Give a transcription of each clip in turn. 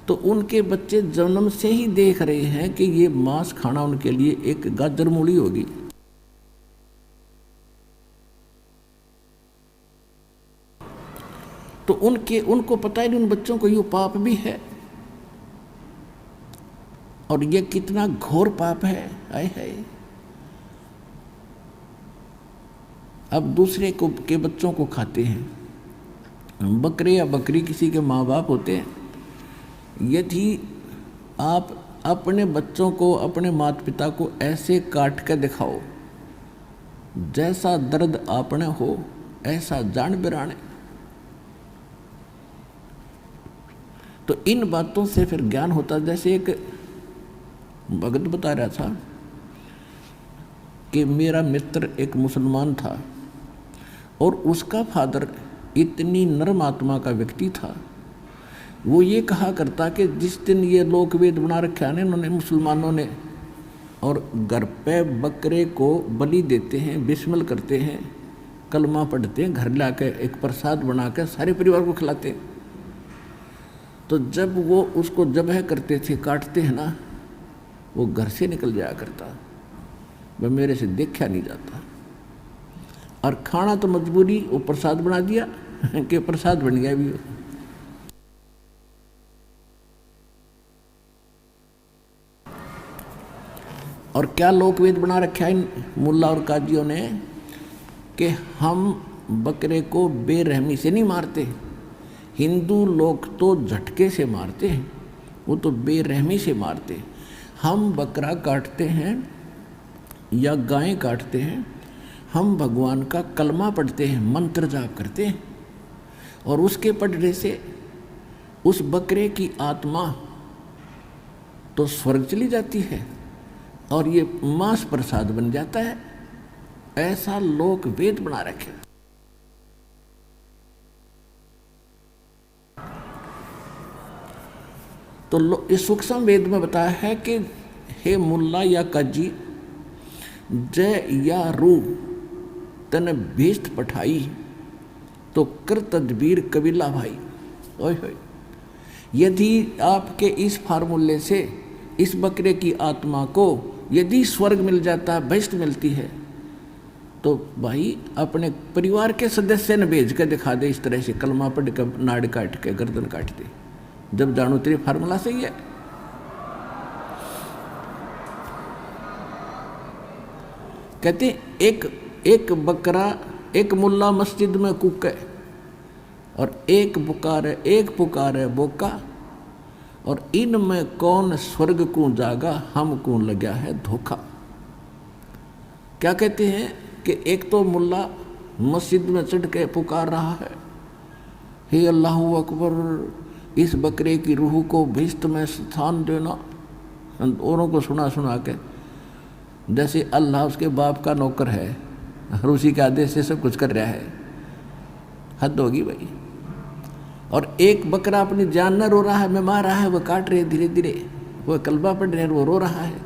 तो उनके बच्चे जन्म से ही देख रहे हैं कि ये मांस खाना उनके लिए एक गाजर मूली होगी। तो उनको पता ही नहीं, उन बच्चों को ये पाप भी है, और ये कितना घोर पाप है। आए हाय। अब दूसरे के बच्चों को खाते हैं। बकरे या बकरी किसी के माँ बाप होते हैं। यदि आप अपने बच्चों को, अपने माता पिता को ऐसे काट के दिखाओ, जैसा दर्द आपने हो ऐसा जान बिराने, तो इन बातों से फिर ज्ञान होता। जैसे एक भगत बता रहा था कि मेरा मित्र एक मुसलमान था और उसका फादर इतनी नर्म आत्मा का व्यक्ति था। वो ये कहा करता कि जिस दिन ये लोक वेद बना रखा है ना इन्होंने, मुसलमानों ने, और घर पे बकरे को बलि देते हैं, बिस्मिल करते हैं, कलमा पढ़ते हैं, घर ला के एक प्रसाद बना के सारे परिवार को खिलाते हैं। तो जब वो उसको जबह करते थे, काटते हैं ना, वो घर से निकल जाया करता, वह मेरे से देखा नहीं जाता। और खाना तो मजबूरी, वो प्रसाद बना दिया कि प्रसाद बन गया भी। और क्या लोकवेद बना रखा है इन मुल्ला और काजियों ने कि हम बकरे को बेरहमी से नहीं मारते। हिंदू लोग तो झटके से मारते हैं, वो तो बेरहमी से मारते हैं। हम बकरा काटते हैं या गाय काटते हैं, हम भगवान का कलमा पढ़ते हैं, मंत्र जाप करते हैं, और उसके पढ़ने से उस बकरे की आत्मा तो स्वर्ग चली जाती है और ये मांस प्रसाद बन जाता है। ऐसा लोक वेद बना रखे। तो इस सूक्ष्म वेद में बताया है कि हे मुल्ला या काजी, जय या रू तन भीष्ट पठाई, तो कर तदबीर कबीला भाई। ओए होए, यदि आपके इस फार्मूले से इस बकरे की आत्मा को यदि स्वर्ग मिल जाता है, भीष्ट मिलती है, तो भाई अपने परिवार के सदस्य ने भेज कर दिखा दे, इस तरह से कलमा पढ़ कर नाड़ काट के गर्दन काट दे, जब जानो तेरे फार्मूला सही है। कहते एक बकरा, एक मुल्ला मस्जिद में कूके और एक पुकारे बोका, और इनमें कौन स्वर्ग को जागा, हमको लगा है धोखा। क्या कहते हैं कि एक तो मुल्ला मस्जिद में चढ़ के पुकार रहा है, हे अल्लाह अकबर, इस बकरे की रूह को भीष्ट में स्थान देना, औरों को सुना सुना के, जैसे अल्लाह उसके बाप का नौकर है और उसी के आदेश से सब कुछ कर रहा है। हद होगी भाई। और एक बकरा अपनी जान न रो रहा है, मैं मार रहा है, वो काट रहे धीरे धीरे, वो कलमा पढ़ रहे हैं, वो रो रहा है।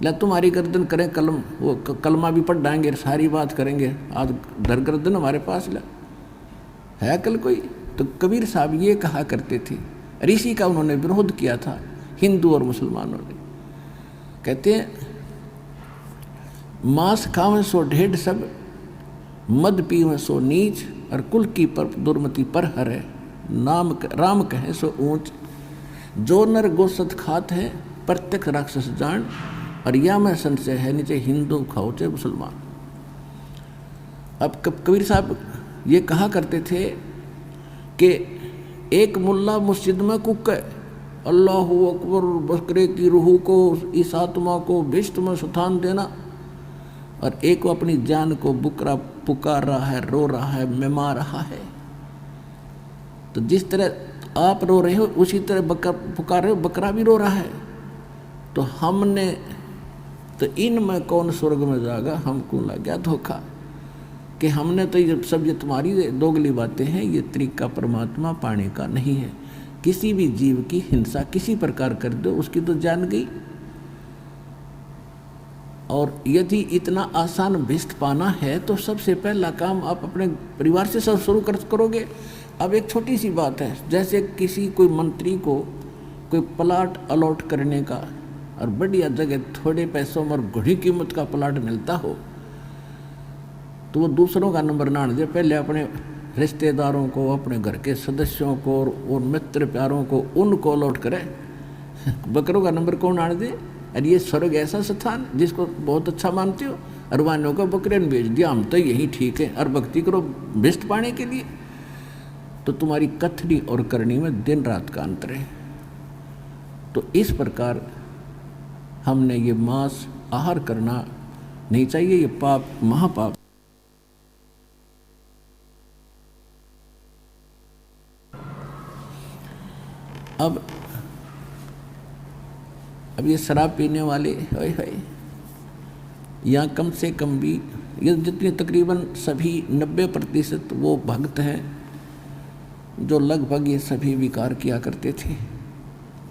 ला तुम्हारी गर्दन करें कलम, वो कलमा भी पढ़ डाएंगे, सारी बात करेंगे, आज धर गर्दन हमारे पास ला है कल कोई। तो कबीर साहब ये कहा करते थे, और इसी का उन्होंने विरोध किया था हिंदू और मुसलमानों ने। कहते हैं मांस खावें सो ढेढ़ सब, मद पीवें सो नीच, और कुल की पर दुर्मति पर हरे, नाम राम कहे सो ऊंच, जो नर गोसत खात है प्रत्यक्ष राक्षस जान, और या में संशय है नीचे हिंदू खाओ चाहे मुसलमान। अब कबीर साहब ये कहा करते थे कि एक मुल्ला मस्जिद में कुके, अल्लाह अकबर, बकरे की रूह को, इस आत्मा को भीष्ट में स्थान देना, और एक अपनी जान को बुकरा पुकार रहा है, रो रहा है, मिमा रहा है। तो जिस तरह आप रो रहे हो उसी तरह पुकार रहे हो, बकरा भी रो रहा है। तो हमने तो इनमें कौन स्वर्ग में जागा, हमको लग गया धोखा, कि हमने तो ये सब ये तुम्हारी दोगली बातें हैं, ये तरीका परमात्मा पाने का नहीं है। किसी भी जीव की हिंसा किसी प्रकार कर दो, उसकी तो जान गई। और यदि इतना आसान भीष्ट पाना है तो सबसे पहला काम आप अपने परिवार से सब शुरू करोगे। अब एक छोटी सी बात है, जैसे किसी कोई मंत्री को कोई प्लाट अलॉट करने का और बढ़िया जगह थोड़े पैसों में और घड़ी कीमत का प्लाट मिलता हो तो वो दूसरों का नंबर ना दे, पहले अपने रिश्तेदारों को, अपने घर के सदस्यों को और मित्र प्यारों को उनको अलॉट करे। बकरों का नंबर कौन आने दे? अरे ये स्वर्ग ऐसा स्थान जिसको बहुत अच्छा मानते हो, अरवानों को बकरे ने भेज दिया, हम तो यही ठीक है और भक्ति करो बेस्ट पाने के लिए। तो तुम्हारी कथनी और करनी में दिन रात का अंतर है। तो इस प्रकार हमने ये मांस आहार करना नहीं चाहिए, ये पाप महापाप। अब ये शराब पीने वाले यहाँ कम से कम भी ये जितने तकरीबन सभी 90% वो भक्त हैं जो लगभग ये सभी विकार किया करते थे,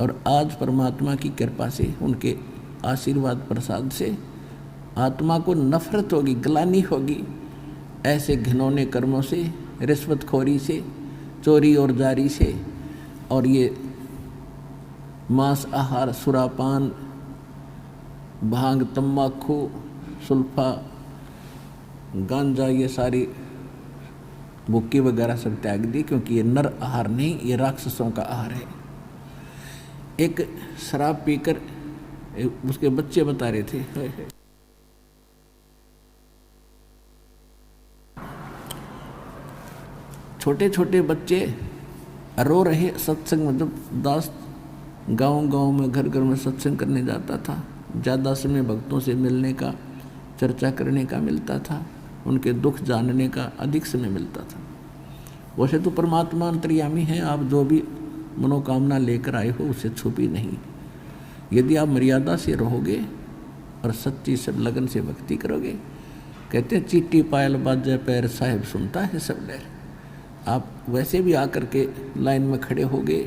और आज परमात्मा की कृपा से, उनके आशीर्वाद प्रसाद से आत्मा को नफरत होगी, ग्लानि होगी ऐसे घिनौने कर्मों से, रिश्वतखोरी से, चोरी और जारी से, और ये मांस आहार, सुरापान, भांग, तम्बाकू, सुल्फा, गांजा, ये सारी भुक्की वगैरह सब त्याग दी, क्योंकि ये नर आहार नहीं, ये राक्षसों का आहार है। एक शराब पीकर उसके बच्चे बता रहे थे, छोटे छोटे बच्चे रो रहे सत्संग में। जब दास गांव में घर घर में सत्संग करने जाता था, ज़्यादा समय भक्तों से मिलने का, चर्चा करने का मिलता था, उनके दुख जानने का अधिक समय मिलता था। वैसे तो परमात्मा अंतर्यामी है, आप जो भी मनोकामना लेकर आए हो उसे छुपी नहीं। यदि आप मर्यादा से रहोगे और सच्ची सब लगन से भक्ति करोगे, कहते हैं चीटी पायल बाजे पैर साहिब सुनता है सब डर। आप वैसे भी आकर के लाइन में खड़े होगे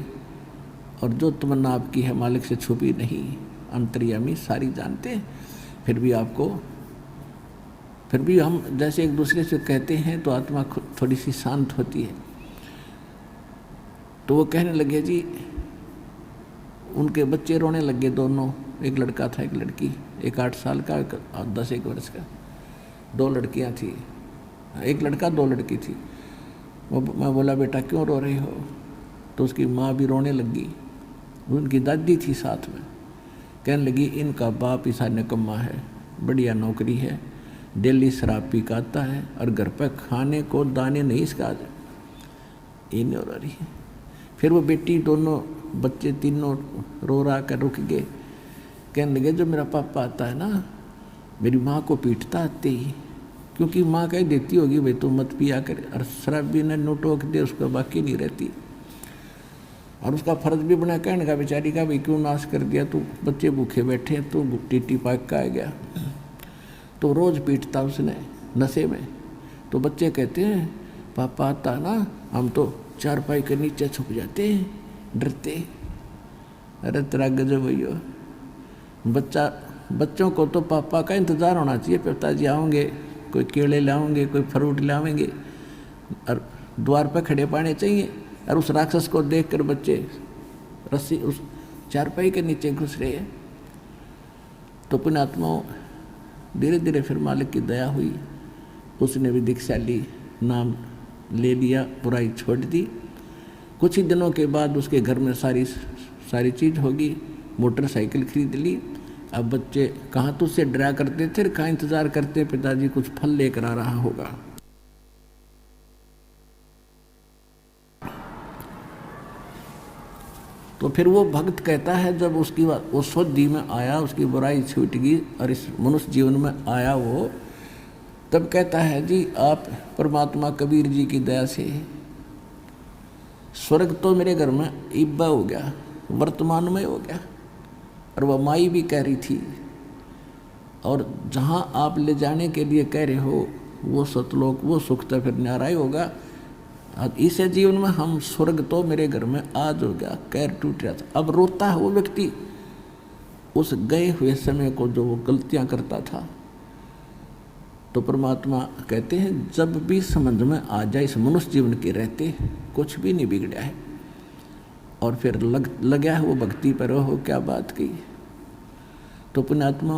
और जो तमन्ना आपकी है मालिक से छुपी नहीं, अंतर्यामी सारी जानते हैं। फिर भी हम जैसे एक दूसरे से कहते हैं तो आत्मा थोड़ी सी शांत होती है। तो वो कहने लगे जी, उनके बच्चे रोने लगे दोनों, एक लड़का था एक लड़की, एक 8 साल का, एक 10-1 वर्ष का, 2 लड़कियां थी, एक लड़का 2 लड़की थी। मैं बोला बेटा क्यों रो रही हो? तो उसकी माँ भी रोने लगी, उनकी दादी थी साथ में, कहने लगी इनका बाप ईसा निकम्मा है, बढ़िया नौकरी है, डेली शराब पी का आता है और घर पर खाने को दाने नहीं इसका ये नहीं हो रही है। फिर वो बेटी, दोनों बच्चे तीनों रो रहा कर रुक गए, कहने लगे जो मेरा पापा आता है ना, मेरी माँ को पीटता आते ही, क्योंकि माँ कह देती होगी भाई तू मत पिया कर, और शराबी ने नोटोक दे उसको बाकी नहीं रहती। और उसका फर्ज भी बना कहने का बेचारी का भाई क्यों नाश कर दिया, तू बच्चे भूखे बैठे तो टीटी पाक का आ गया। तो रोज़ पीटता उसने नशे में। तो बच्चे कहते हैं पापा आता ना, हम तो चारपाई के नीचे छुप जाते हैं डरते। अरे तेरा गजब भैया, बच्चों को तो पापा का इंतज़ार होना चाहिए, पिताजी आओगे, कोई केले लाओगे, कोई फ्रूट लाओगे और द्वार पर खड़े पाने चाहिए। और उस राक्षस को देखकर बच्चे रस्सी उस चारपाई के नीचे घुस रहे हैं। तो पुण्यात्माओं, धीरे धीरे फिर मालिक की दया हुई, उसने भी दीक्षा ली, नाम ले लिया, बुराई छोड़ दी। कुछ ही दिनों के बाद उसके घर में सारी चीज़ होगी, मोटरसाइकिल खरीद ली। अब बच्चे कहाँ तो उससे डरा करते थे, कहाँ इंतज़ार करते पिताजी कुछ फल लेकर आ रहा होगा। तो फिर वो भक्त कहता है जब उसकी वो शुद्धि में आया, उसकी बुराई छूट गई और इस मनुष्य जीवन में आया वो, तब कहता है जी आप परमात्मा कबीर जी की दया से स्वर्ग तो मेरे घर में इब्बा हो गया, वर्तमान में हो गया। और वह माई भी कह रही थी, और जहाँ आप ले जाने के लिए कह रहे हो वो सतलोक, वो सुख तो फिर न्यारा ही होगा। इस जीवन में हम स्वर्ग तो मेरे घर में आज हो गया, कैर टूट रहा था। अब रोता है वो व्यक्ति उस गए हुए समय को जो वो गलतियां करता था। तो परमात्मा कहते हैं जब भी समझ में आ जाए इस मनुष्य जीवन के रहते कुछ भी नहीं बिगड़ा है, और फिर लग लगा है वो भक्ति पर, हो क्या बात की। तो पुण्यात्मा